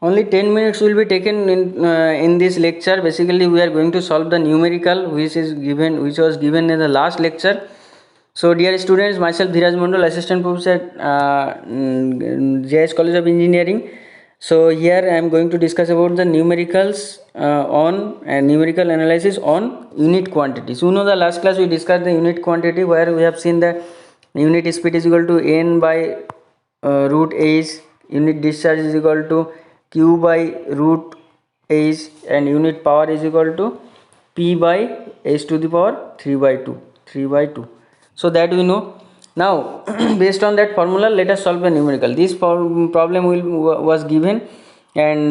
Only 10 minutes will be taken in this lecture. Basically, we are going to solve the numerical which was given in the last lecture. So, dear students, myself Dhiraj Mondal, Assistant Professor JS College of Engineering. So, here I am going to discuss about the numericals on numerical analysis on unit quantities. You know, the last class we discussed the unit quantity, where we have seen the unit speed is equal to n by root h, unit discharge is equal to q by root h, and unit power is equal to p by h to the power 3 by 2. So that we know. Now based on that formula, let us solve a numerical. This problem was given, and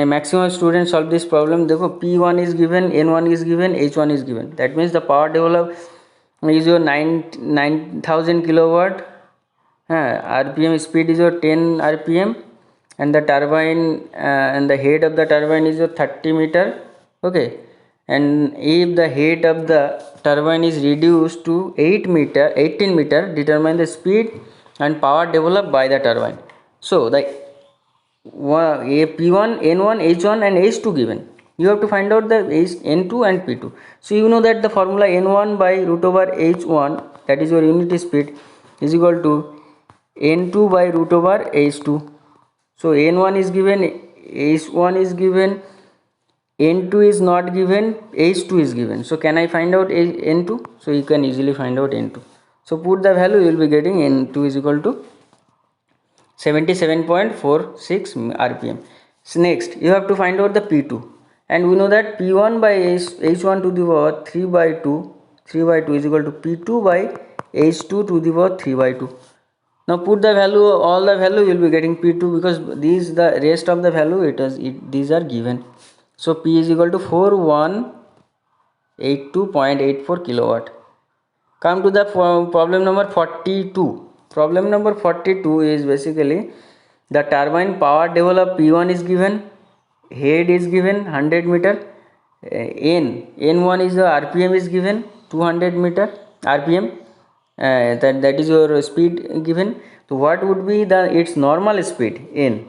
maximum students solve this problem. Therefore p1 is given, n1 is given, h1 is given. That means the power developed is your 9000 kilowatt. RPM speed is your 10 RPM, and the turbine and the head of the turbine is your 30 meter. Okay, and if the head of the turbine is reduced to 18 meter, determine the speed and power developed by the turbine. So the P1, N1, H1 and H2 given. You have to find out the N2 and P2. So you know that the formula N1 by root over H1, that is your unit speed, is equal to N2 by root over H2. So N1 is given, H1 is given, N2 is not given, H2 is given. So can I find out N2? So you can easily find out N2. So put the value, you will be getting N2 is equal to 77.46 RPM. So next you have to find out the P2, and we know that P1 by H1 to the power 3 by 2 is equal to P2 by H2 to the power 3 by 2. Now put the value, all the value you will be getting P2, because these the rest of the value these are given. So P is equal to 4182.84 kilowatt. Come to the problem number 42. Problem number 42 is basically the turbine power developed P1 is given, head is given 100 meter, N1 is the RPM is given 200 meter RPM, that is your speed given. So what would be its normal speed N,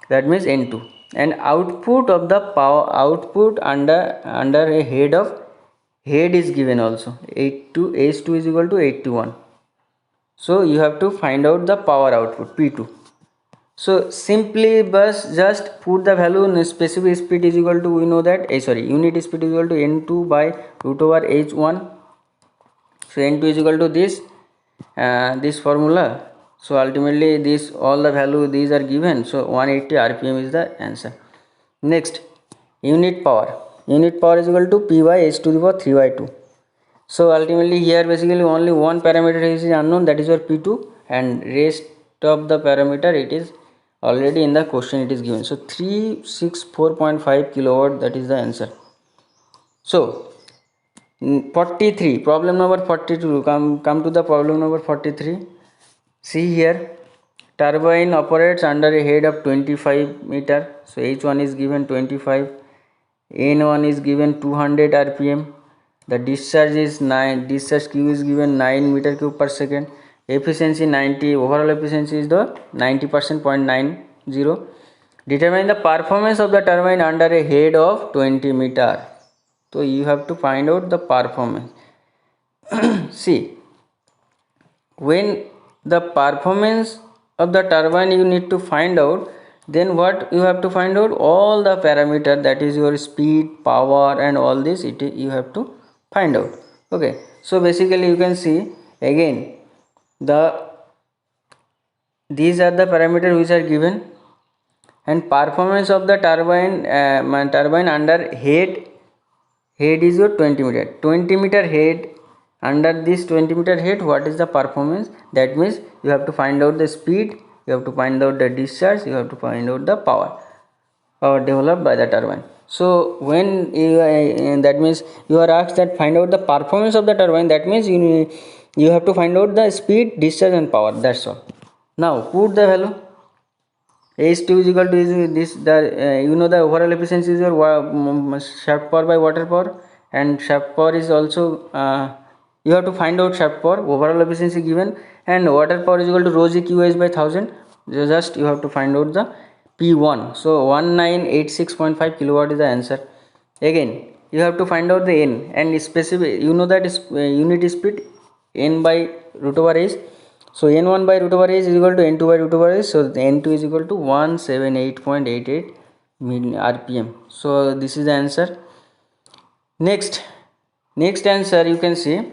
that means N2, and output of the power output under a head is given also 82, H2 is equal to 81. So you have to find out the power output P2. So simply just put the value in specific speed is equal to, we know that unit speed is equal to N2 by root over H1. So N2 is equal to this formula. So ultimately this all the value these are given. So 180 RPM is the answer. Next, unit power is equal to P by H to the power 3 by 2. So ultimately here basically only one parameter is unknown, that is your P2, and rest of the parameter it is already in the question it is given. So 364.5 kilowatt, that is the answer. So 43, problem number 42, come to the problem number 43. See here, turbine operates under a head of 25 meter. So H1 is given 25, N1 is given 200 RPM. The discharge is 9, discharge Q is given 9 meter cube per second. Efficiency 90, overall efficiency is the 90%, 0.90. Determine the performance of the turbine under a head of 20 meter. So you have to find out the performance. See, when the performance of the turbine you need to find out, then what you have to find out, all the parameter, that is your speed, power and all this you have to find out. Okay, so basically you can see again these are the parameters which are given, and performance of the turbine under head is your 20 meter head. Under this 20 meter head, what is the performance? That means you have to find out the speed, you have to find out the discharge, you have to find out the power developed by the turbine. So when that means you are asked that find out the performance of the turbine, that means you have to find out the speed, discharge and power. That's all. Now put the value. H2 is equal to this, the overall efficiency is your shaft power by water power, and shaft power is also you have to find out shaft power. Overall efficiency given, and water power is equal to rho g QH by 1000. just you have to find out the P1. So 1986.5 kilowatt is the answer. Again you have to find out the N and specific, you know that is unit speed N by root over H. So N1 by root over H is equal to N2 by root over H. So N2 is equal to 178.88 RPM. So this is the answer. Next answer you can see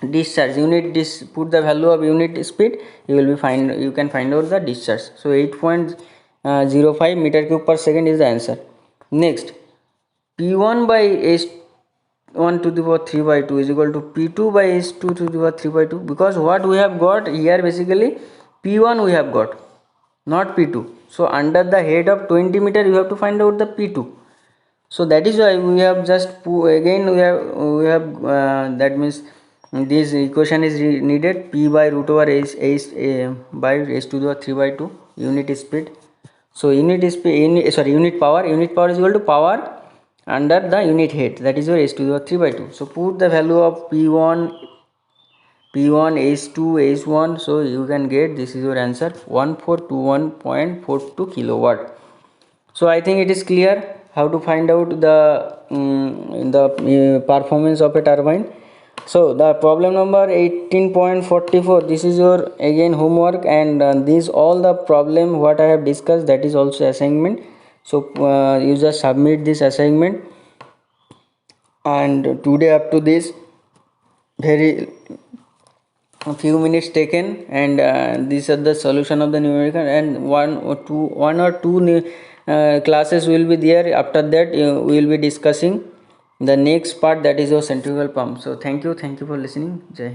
discharge unit, put the value of unit speed, you can find out the discharge. So 8.05 meter cube per second is the answer. Next, P1 by S1 to the power 3 by 2 is equal to P2 by S2 to the power 3 by 2, because what we have got here basically P1 we have got, not P2. So under the head of 20 meter you have to find out the P2. So that is why we have just again we have that means this equation is needed. P by root over h by h to the 3 by 2 unit speed. So unit power is equal to power under the unit head, that is your h to the 3 by 2. So put the value of P1 H2 H1, so you can get, this is your answer, 1421.42 kilowatt. So I think it is clear how to find out the performance of a turbine. So the problem number 18.44, this is your again homework, and this all the problem what I have discussed, that is also assignment. So you just submit this assignment, and today up to this very a few minutes taken, and these are the solution of the numerical, and one or two classes will be there. After that we will be discussing the next part, that is your centrifugal pump. So thank you for listening. Jai Hind.